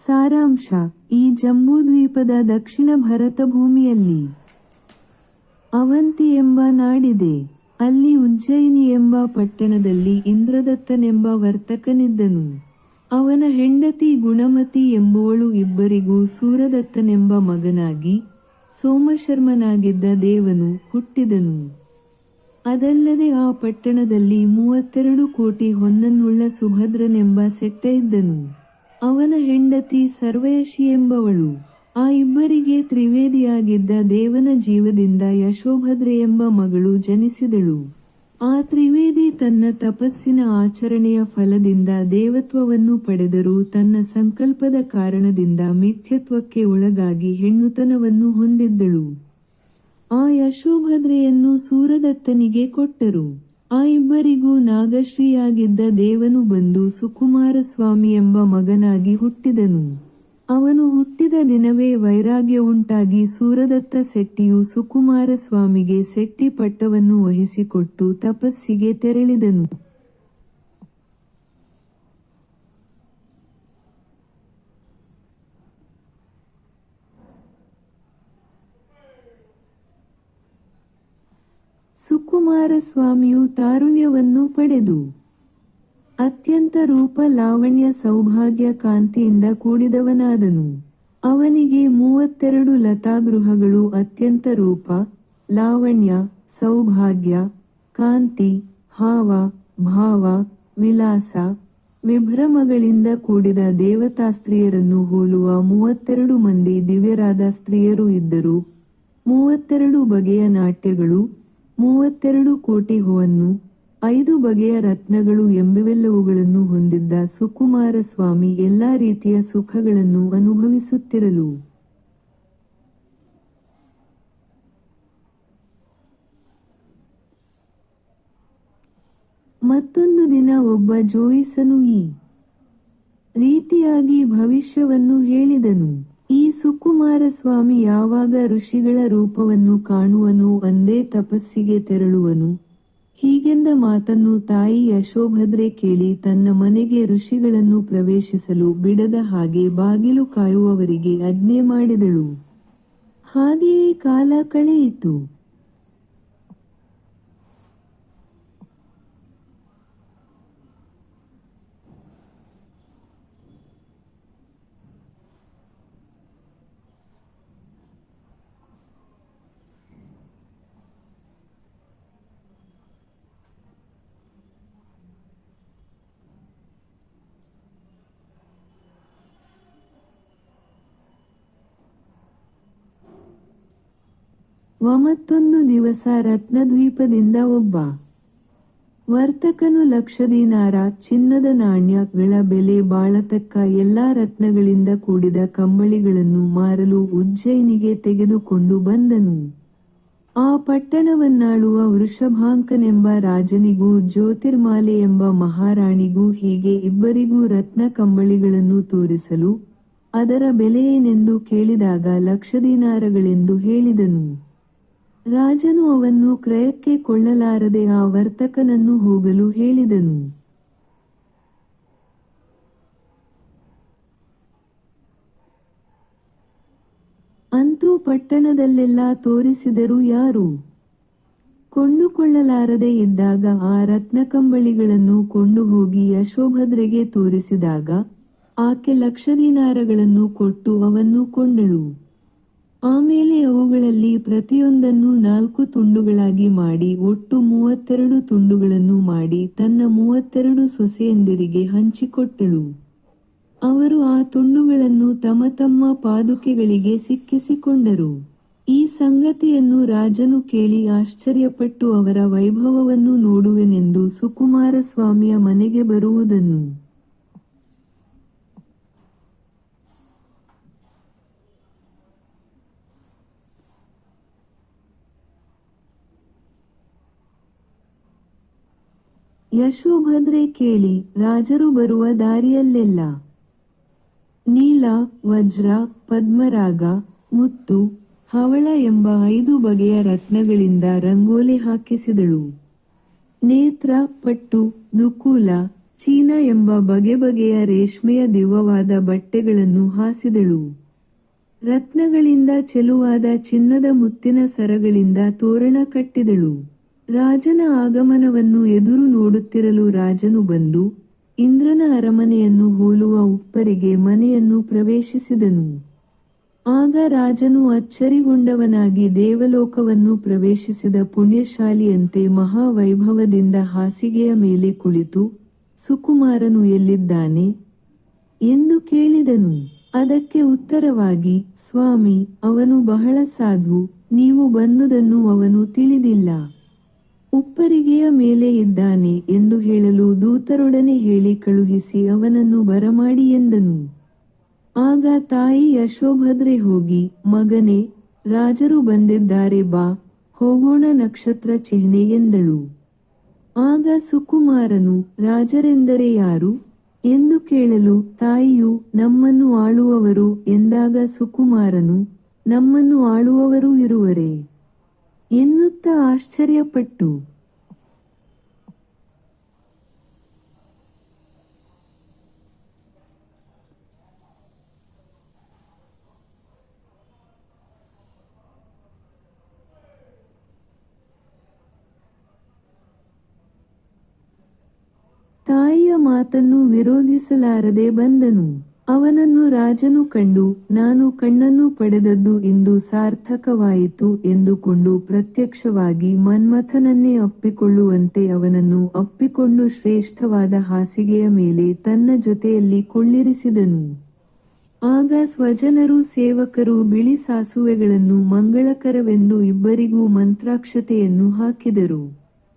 ಸಾರಾಂಶ: ಈ ಜಂಬೂದ್ವೀಪದ ದಕ್ಷಿಣ ಭರತ ಭೂಮಿಯಲ್ಲಿ ಅವಂತಿ ಎಂಬ ನಾಡಿದೆ. ಅಲ್ಲಿ ಉಜ್ಜಯಿನಿ ಎಂಬ ಪಟ್ಟಣದಲ್ಲಿ ಇಂದ್ರದತ್ತನೆಂಬ ವರ್ತಕನಿದ್ದನು. ಅವನ ಹೆಂಡತಿ ಗುಣಮತಿ ಎಂಬುವಳು. ಇಬ್ಬರಿಗೂ ಸೂರದತ್ತನೆಂಬ ಮಗನಾಗಿ ಸೋಮಶರ್ಮನಾಗಿದ್ದ ದೇವನು ಹುಟ್ಟಿದನು. ಅದಲ್ಲದೆ ಆ ಪಟ್ಟಣದಲ್ಲಿ 32 ಕೋಟಿ ಹೊನ್ನನ್ನುಳ್ಳ ಸುಭದ್ರನೆಂಬ ಸೆಟ್ಟ ಇದ್ದನು. ಅವನ ಹೆಂಡತಿ ಸರ್ವಯಶಿ ಎಂಬವಳು. ಆ ಇಬ್ಬರಿಗೆ ತ್ರಿವೇದಿಯಾಗಿದ್ದ ದೇವನ ಜೀವದಿಂದ ಯಶೋಭದ್ರೆಯೆಂಬ ಮಗಳು ಜನಿಸಿದಳು. ಆ ತ್ರಿವೇದಿ ತನ್ನ ತಪಸ್ಸಿನ ಆಚರಣೆಯ ಫಲದಿಂದ ದೇವತ್ವವನ್ನು ಪಡೆದರೂ ತನ್ನ ಸಂಕಲ್ಪದ ಕಾರಣದಿಂದ ಮಿಥ್ಯತ್ವಕ್ಕೆ ಒಳಗಾಗಿ ಹೆಣ್ಣುತನವನ್ನು ಹೊಂದಿದ್ದಳು. ಆ ಯಶೋಭದ್ರೆಯನ್ನು ಸೂರದತ್ತನಿಗೆ ಕೊಟ್ಟರು. ಆ ಇಬ್ಬರಿಗೂ ನಾಗಶ್ರೀಯಾಗಿದ್ದ ದೇವನು ಬಂದು ಸುಕುಮಾರಸ್ವಾಮಿ ಎಂಬ ಮಗನಾಗಿ ಹುಟ್ಟಿದನು. ಅವನು ಹುಟ್ಟಿದ ದಿನವೇ ವೈರಾಗ್ಯವುಂಟಾಗಿ ಸೂರದತ್ತ ಸೆಟ್ಟಿಯು ಸುಕುಮಾರಸ್ವಾಮಿಗೆ ಸೆಟ್ಟಿ ಪಟ್ಟವನ್ನು ವಹಿಸಿಕೊಟ್ಟು ತಪಸ್ಸಿಗೆ ತೆರಳಿದನು. ಸುಕುಮಾರಸ್ವಾಮಿಯು ತಾರುಣ್ಯವನ್ನು ಪಡೆದು ಅತ್ಯಂತ ರೂಪ, ಲಾವಣ್ಯ, ಸೌಭಾಗ್ಯ, ಕಾಂತಿಯಿಂದ ಕೂಡಿದವನಾದನು. ಅವನಿಗೆ 32 ಲತಾಗೃಹಗಳು ಅತ್ಯಂತ ರೂಪ, ಲಾವಣ್ಯ, ಸೌಭಾಗ್ಯ, ಕಾಂತಿ, ಹಾವ ಭಾವ, ವಿಲಾಸ, ವಿಭ್ರಮಗಳಿಂದ ಕೂಡಿದ ದೇವತಾಸ್ತ್ರೀಯರನ್ನು ಹೋಲುವ 32 ಮಂದಿ ದಿವ್ಯರಾದ ಸ್ತ್ರೀಯರು ಇದ್ದರು. 32 ಬಗೆಯ ನಾಟ್ಯಗಳು, 32 ಕೋಟಿ ಹೊನ್ನು, 5 ಬಗೆಯ ರತ್ನಗಳು ಎಂಬಿವೆಲ್ಲವುಗಳನ್ನು ಹೊಂದಿದ್ದ ಸುಕುಮಾರಸ್ವಾಮಿ ಎಲ್ಲಾ ರೀತಿಯ ಸುಖಗಳನ್ನು ಅನುಭವಿಸುತ್ತಿರಲು ಮತ್ತೊಂದು ದಿನ ಒಬ್ಬ ಜೋಯಿಸನು ಈ ರೀತಿಯಾಗಿ ಭವಿಷ್ಯವನ್ನು ಹೇಳಿದನು: ಈ ಸುಕುಮಾರಸ್ವಾಮಿ ಯಾವಾಗ ಋಷಿಗಳ ರೂಪವನ್ನು ಕಾಣುವನೋ ಅಂದೇ ತಪಸ್ಸಿಗೆ ತೆರಳುವನು. ಹೀಗೆಂದ ಮಾತನ್ನು ತಾಯಿ ಯಶೋಭದ್ರೆ ಕೇಳಿ ತನ್ನ ಮನೆಗೆ ಋಷಿಗಳನ್ನು ಪ್ರವೇಶಿಸಲು ಬಿಡದ ಹಾಗೆ ಬಾಗಿಲು ಕಾಯುವವರಿಗೆ ಆಜ್ಞೆ ಮಾಡಿದಳು. ಹಾಗೆಯೇ ಕಾಲ ಕಳೆಯಿತು. ಮತ್ತೊಂದು ದಿವಸ ರತ್ನದ್ವೀಪದಿಂದ ಒಬ್ಬ ವರ್ತಕನು 1,00,000 ದೀನಾರ ಚಿನ್ನದ ನಾಣ್ಯಗಳ ಬೆಲೆ ಬಾಳತಕ್ಕ ಎಲ್ಲಾ ರತ್ನಗಳಿಂದ ಕೂಡಿದ ಕಂಬಳಿಗಳನ್ನು ಮಾರಲು ಉಜ್ಜಯಿನಿಗೆ ತೆಗೆದುಕೊಂಡು ಬಂದನು. ಆ ಪಟ್ಟಣವನ್ನಾಳುವ ವೃಷಭಾಂಕನೆಂಬ ರಾಜನಿಗೂ ಜ್ಯೋತಿರ್ಮಾಲೆ ಎಂಬ ಮಹಾರಾಣಿಗೂ ಹೀಗೆ ಇಬ್ಬರಿಗೂ ರತ್ನ ಕಂಬಳಿಗಳನ್ನು ತೋರಿಸಲು ಅದರ ಬೆಲೆಯೇನೆಂದು ಕೇಳಿದಾಗ 1,00,000 ದೀನಾರಗಳೆಂದು ಹೇಳಿದನು. ರಾಜನು ಅವನ್ನು ಕ್ರಯಕ್ಕೆ ಕೊಳ್ಳಲಾರದೆ ಆ ವರ್ತಕನನ್ನು ಹೋಗಲು ಹೇಳಿದನು. ಅಂತೂ ಪಟ್ಟಣದಲ್ಲೆಲ್ಲ ತೋರಿಸಿದರೂ ಯಾರೂ ಕೊಂಡುಕೊಳ್ಳಲಾರದೆ ಇದ್ದಾಗ ಆ ರತ್ನಕಂಬಳಿಗಳನ್ನು ಕೊಂಡು ಹೋಗಿ ಯಶೋಭದ್ರೆಗೆ ತೋರಿಸಿದಾಗ ಆಕೆ 1,00,000 ದೀನಾರಗಳನ್ನು ಕೊಟ್ಟು ಅವನ್ನು ಕೊಂಡಳು. ಆಮೇಲೆ ಅವುಗಳಲ್ಲಿ ಪ್ರತಿಯೊಂದನ್ನು 4 ತುಂಡುಗಳಾಗಿ ಮಾಡಿ ಒಟ್ಟು 32 ತುಂಡುಗಳನ್ನು ಮಾಡಿ ತನ್ನ 32 ಸೊಸೆಯಂದಿರಿಗೆ ಹಂಚಿಕೊಟ್ಟಳು. ಅವರು ಆ ತುಂಡುಗಳನ್ನು ತಮ್ಮ ತಮ್ಮ ಪಾದುಕೆಗಳಿಗೆ ಸಿಕ್ಕಿಸಿಕೊಂಡರು. ಈ ಸಂಗತಿಯನ್ನು ರಾಜನು ಕೇಳಿ ಆಶ್ಚರ್ಯಪಟ್ಟು ಅವರ ವೈಭವವನ್ನು ನೋಡುವೆನೆಂದು ಸುಕುಮಾರಸ್ವಾಮಿಯ ಮನೆಗೆ ಬರುವುದನ್ನು ಯಶೋಭದ್ರೆ ಕೇಳಿ ರಾಜರು ಬರುವ ದಾರಿಯಲ್ಲೆಲ್ಲ ನೀಲ, ವಜ್ರ, ಪದ್ಮರಾಗ, ಮುತ್ತು, ಹವಳ ಎಂಬ 5 ಬಗೆಯ ರತ್ನಗಳಿಂದ ರಂಗೋಲಿ ಹಾಕಿಸಿದಳು. ನೇತ್ರ, ಪಟ್ಟು, ದುಕೂಲ, ಚೀನಾ ಎಂಬ ಬಗೆ ಬಗೆಯ ರೇಷ್ಮೆಯ ದಿವ್ಯವಾದ ಬಟ್ಟೆಗಳನ್ನು ಹಾಸಿದಳು. ರತ್ನಗಳಿಂದ ಚೆಲುವಾದ ಚಿನ್ನದ ಮುತ್ತಿನ ಸರಗಳಿಂದ ತೋರಣ ಕಟ್ಟಿದಳು. ರಾಜನ ಆಗಮನವನ್ನು ಎದುರು ನೋಡುತ್ತಿರಲು ರಾಜನು ಬಂದು, ಇಂದ್ರನ ಅರಮನೆಯನ್ನು ಹೋಲುವ ಉಪ್ಪರಿಗೆ ಮನೆಯನ್ನು ಪ್ರವೇಶಿಸಿದನು. ಆಗ ರಾಜನು ಅಚ್ಚರಿಗೊಂಡವನಾಗಿ ದೇವಲೋಕವನ್ನು ಪ್ರವೇಶಿಸಿದ ಪುಣ್ಯಶಾಲಿಯಂತೆ ಮಹಾವೈಭವದಿಂದ ಹಾಸಿಗೆಯ ಮೇಲೆ ಕುಳಿತು, ಸುಕುಮಾರನು ಎಲ್ಲಿದ್ದಾನೆ ಎಂದು ಕೇಳಿದನು. ಅದಕ್ಕೆ ಉತ್ತರವಾಗಿ, ಸ್ವಾಮಿ, ಅವನು ಬಹಳ ಸಾಧು, ನೀವು ಬಂದುದನ್ನು ಅವನು ತಿಳಿದಿಲ್ಲ. ಉಪ್ಪರಿಗೆಯ ಮೇಲೆ ಇದ್ದಾನೆ ಎಂದು ಹೇಳಲು ದೂತರೊಡನೆ ಹೇಳಿ ಕಳುಹಿಸಿ ಅವನನ್ನು ಬರಮಾಡಿ ಎಂದನು. ಆಗ ತಾಯಿ ಯಶೋಭದ್ರೆ ಹೋಗಿ, ಮಗನೇ, ರಾಜರು ಬಂದಿದ್ದಾರೆ, ಬಾ, ಹೋಗೋಣ, ನಕ್ಷತ್ರ ಚಿಹ್ನೆ ಎಂದಳು. ಆಗ ಸುಕುಮಾರನು, ರಾಜರೆಂದರೆ ಯಾರು ಎಂದು ಕೇಳಲು ತಾಯಿಯು, ನಮ್ಮನ್ನು ಆಳುವವರು ಎಂದಾಗ ಸುಕುಮಾರನು, ನಮ್ಮನ್ನು ಆಳುವವರೂ ಇರುವರೇ ಎನ್ನುತ್ತಾ ಆಶ್ಚರ್ಯಪಟ್ಟು, ತಾಯಿಯ ಮಾತನ್ನು ವಿರೋಧಿಸಲಾರದೆ ಬಂದನು. ಅವನನ್ನು ರಾಜನು ಕಂಡು, ನಾನು ಕಣ್ಣನ್ನು ಪಡೆದದ್ದು ಇಂದು ಸಾರ್ಥಕವಾಯಿತು ಎಂದುಕೊಂಡು ಪ್ರತ್ಯಕ್ಷವಾಗಿ ಮನ್ಮಥನನ್ನೇ ಅಪ್ಪಿಕೊಳ್ಳುವಂತೆ ಅವನನ್ನು ಅಪ್ಪಿಕೊಂಡು ಶ್ರೇಷ್ಠವಾದ ಹಾಸಿಗೆಯ ಮೇಲೆ ತನ್ನ ಜೊತೆಯಲ್ಲಿ ಕೊಳ್ಳಿರಿಸಿದನು. ಆಗ ಸ್ವಜನರು ಸೇವಕರು ಬಿಳಿ ಸಾಸುವೆಗಳನ್ನು ಮಂಗಳಕರವೆಂದು ಇಬ್ಬರಿಗೂ ಮಂತ್ರಾಕ್ಷತೆಯನ್ನು ಹಾಕಿದರು.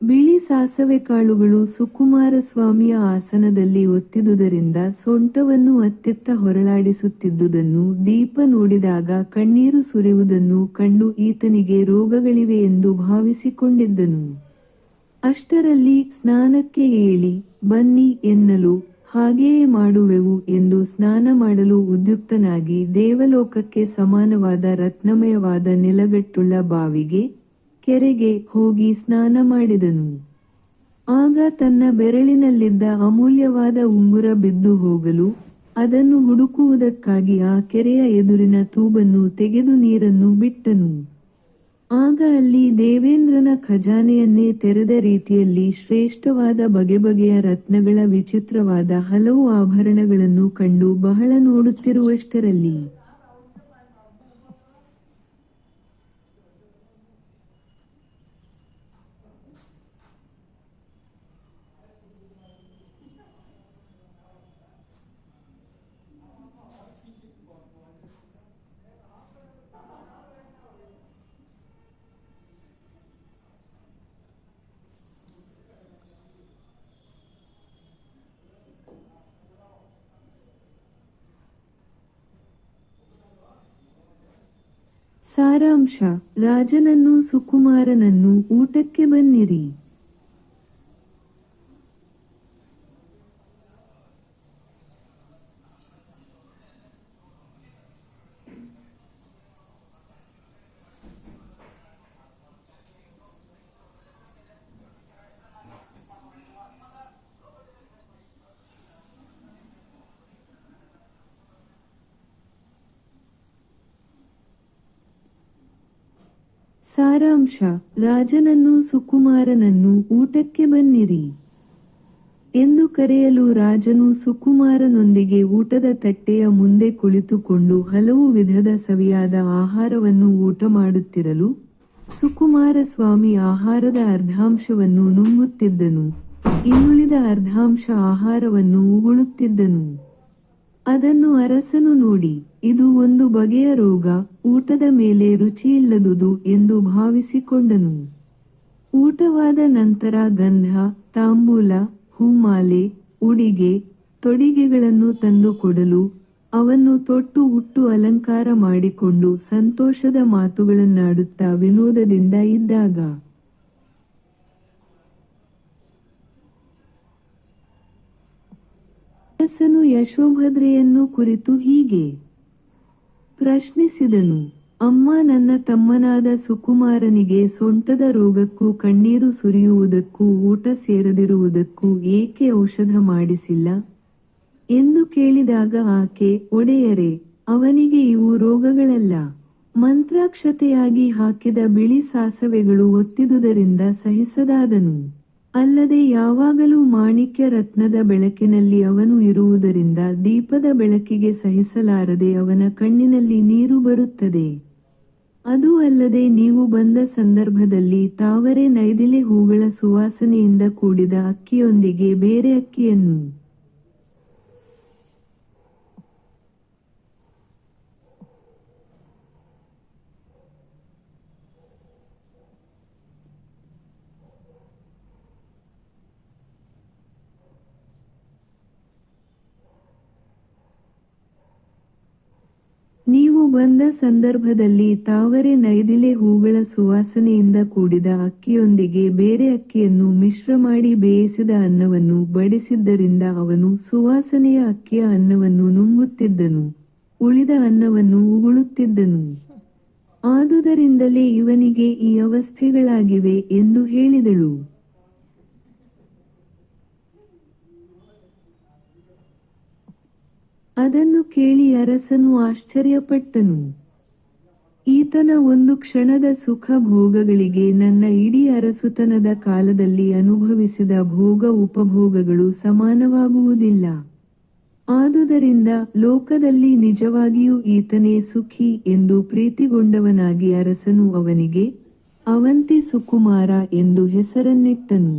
ಬಿಳಿ ಸಾಸವೆ ಕಾಳುಗಳು ಸುಕುಮಾರಸ್ವಾಮಿಯ ಆಸನದಲ್ಲಿ ಒತ್ತಿದುದರಿಂದ ಸೊಂಟವನ್ನು ಅತ್ತಿತ್ತ ಹೊರಳಾಡಿಸುತ್ತಿದ್ದುದನ್ನು ದೀಪ ನೋಡಿದಾಗ ಕಣ್ಣೀರು ಸುರಿಯುವುದನ್ನು ಕಂಡು ಈತನಿಗೆ ರೋಗಗಳಿವೆ ಎಂದು ಭಾವಿಸಿಕೊಂಡಿದ್ದನು. ಅಷ್ಟರಲ್ಲಿ ಸ್ನಾನಕ್ಕೆ ಏಳಿ ಬನ್ನಿ ಎನ್ನಲು, ಹಾಗೆಯೇ ಮಾಡುವೆವು ಎಂದು ಸ್ನಾನ ಮಾಡಲು ಉದ್ಯುಕ್ತನಾಗಿ ದೇವಲೋಕಕ್ಕೆ ಸಮಾನವಾದ ರತ್ನಮಯವಾದ ನೆಲಗಟ್ಟುಳ್ಳ ಬಾವಿಗೆ, ಕೆರೆಗೆ ಹೋಗಿ ಸ್ನಾನ ಮಾಡಿದನು. ಆಗ ತನ್ನ ಬೆರಳಿನಲ್ಲಿದ್ದ ಅಮೂಲ್ಯವಾದ ಉಂಗುರ ಬಿದ್ದು ಹೋಗಲು, ಅದನ್ನು ಹುಡುಕುವುದಕ್ಕಾಗಿ ಆ ಕೆರೆಯ ಎದುರಿನ ತೂಬನ್ನು ತೆಗೆದು ನೀರನ್ನು ಬಿಟ್ಟನು. ಆಗ ಅಲ್ಲಿ ದೇವೇಂದ್ರನ ಖಜಾನೆಯನ್ನೇ ತೆರೆದ ರೀತಿಯಲ್ಲಿ ಶ್ರೇಷ್ಠವಾದ ಬಗೆಬಗೆಯ ರತ್ನಗಳ ವಿಚಿತ್ರವಾದ ಹಲವು ಆಭರಣಗಳನ್ನು ಕಂಡು ಬಹಳ ನೋಡುತ್ತಿರುವಷ್ಟರಲ್ಲಿ ಸಾರಾಂಶ: ರಾಜನನ್ನು ಸುಕುಮಾರನನ್ನು ಊಟಕ್ಕೆ ಬನ್ನಿರಿ. ಸಾರಾಂಶ: ರಾಜನನ್ನು ಸುಕುಮಾರನನ್ನು ಊಟಕ್ಕೆ ಬನ್ನಿರಿ ಎಂದು ಕರೆಯಲು ರಾಜನು ಸುಕುಮಾರನೊಂದಿಗೆ ಊಟದ ತಟ್ಟೆಯ ಮುಂದೆ ಕುಳಿತುಕೊಂಡು ಹಲವು ವಿಧದ ಸವಿಯಾದ ಆಹಾರವನ್ನು ಊಟ ಮಾಡುತ್ತಿರಲು, ಸುಕುಮಾರಸ್ವಾಮಿ ಆಹಾರದ ಅರ್ಧಾಂಶವನ್ನು ನುಂಗುತ್ತಿದ್ದನು, ಇನ್ನುಳಿದ ಅರ್ಧಾಂಶ ಆಹಾರವನ್ನು ಉಗುಳುತ್ತಿದ್ದನು. ಅದನ್ನು ಅರಸನು ನೋಡಿ, ಇದು ಒಂದು ಬಗೆಯ ರೋಗ, ಊಟದ ಮೇಲೆ ರುಚಿಯಿಲ್ಲದುದು ಎಂದು ಭಾವಿಸಿಕೊಂಡನು. ಊಟವಾದ ನಂತರ ಗಂಧ, ತಾಂಬೂಲ, ಹೂಮಾಲೆ, ಉಡಿಗೆ, ತೊಡಿಗೆಗಳನ್ನು ತಂದು ಕೊಡಲು, ಅವನ್ನು ತೊಟ್ಟು ಉಟ್ಟು ಅಲಂಕಾರ ಮಾಡಿಕೊಂಡು ಸಂತೋಷದ ಮಾತುಗಳನ್ನಾಡುತ್ತಾ ವಿನೋದದಿಂದ ಇದ್ದಾಗ ಅರಸನು ಯಶೋಭದ್ರೆಯನ್ನು ಕುರಿತು ಹೀಗೆ ಪ್ರಶ್ನಿಸಿದನು. ಅಮ್ಮ ನನ್ನ ತಮ್ಮನಾದ ಸುಕುಮಾರನಿಗೆ ಸೊಂಟದ ರೋಗಕ್ಕೂ ಕಣ್ಣೀರು ಸುರಿಯುವುದಕ್ಕೂ ಊಟ ಸೇರದಿರುವುದಕ್ಕೂ ಏಕೆ ಔಷಧ ಮಾಡಿಸಿಲ್ಲ ಎಂದು ಕೇಳಿದಾಗ ಆಕೆ, ಒಡೆಯರೇ, ಅವನಿಗೆ ಇವು ರೋಗಗಳಲ್ಲ, ಮಂತ್ರಾಕ್ಷತೆಯಾಗಿ ಹಾಕಿದ ಬಿಳಿ ಸಾಸವೆಗಳು ಒತ್ತಿದುದರಿಂದ ಸಹಿಸದಾದನು. ಅಲ್ಲದೆ ಯಾವಾಗಲೂ ಮಾಣಿಕ್ಯ ರತ್ನದ ಬೆಳಕಿನಲ್ಲಿ ಅವನು ಇರುವುದರಿಂದ ದೀಪದ ಬೆಳಕಿಗೆ ಸಹಿಸಲಾರದೆ ಅವನ ಕಣ್ಣಿನಲ್ಲಿ ನೀರು ಬರುತ್ತದೆ. ಅದೂ ಅಲ್ಲದೆ ನೀವು ಬಂದ ಸಂದರ್ಭದಲ್ಲಿ ತಾವರೆ ನೈದಿಲೆ ಹೂಗಳ ಸುವಾಸನೆಯಿಂದ ಕೂಡಿದ ಅಕ್ಕಿಯೊಂದಿಗೆ ಬೇರೆ ಅಕ್ಕಿಯನ್ನು ನೀವು ಬಂದ ಸಂದರ್ಭದಲ್ಲಿ ತಾವರೆ ನೈದಿಲೆ ಹೂಗಳ ಸುವಾಸನೆಯಿಂದ ಕೂಡಿದ ಅಕ್ಕಿಯೊಂದಿಗೆ ಬೇರೆ ಅಕ್ಕಿಯನ್ನು ಮಿಶ್ರ ಮಾಡಿ ಬೇಯಿಸಿದ ಅನ್ನವನ್ನು ಬಡಿಸಿದ್ದರಿಂದ ಅವನು ಸುವಾಸನೆಯ ಅಕ್ಕಿಯ ಅನ್ನವನ್ನು ನುಂಗುತ್ತಿದ್ದನು, ಉಳಿದ ಅನ್ನವನ್ನು ಉಗುಳುತ್ತಿದ್ದನು. ಆದುದರಿಂದಲೇ ಇವನಿಗೆ ಈ ಅವಸ್ಥೆಗಳಾಗಿವೆ ಎಂದು ಹೇಳಿದಳು. ಅದನ್ನು ಕೇಳಿ ಅರಸನು ಆಶ್ಚರ್ಯಪಟ್ಟನು. ಈತನ ಒಂದು ಕ್ಷಣದ ಸುಖ ಭೋಗಗಳಿಗೆ ನನ್ನ ಇಡೀ ಅರಸುತನದ ಕಾಲದಲ್ಲಿ ಅನುಭವಿಸಿದ ಭೋಗ ಉಪಭೋಗಗಳು ಸಮಾನವಾಗುವುದಿಲ್ಲ. ಆದುದರಿಂದ ಲೋಕದಲ್ಲಿ ನಿಜವಾಗಿಯೂ ಈತನೇ ಸುಖಿ ಎಂದು ಪ್ರೀತಿಗೊಂಡವನಾಗಿ ಅರಸನು ಅವನಿಗೆ ಅವಂತಿ ಸುಕುಮಾರ ಎಂದು ಹೆಸರನ್ನಿಟ್ಟನು.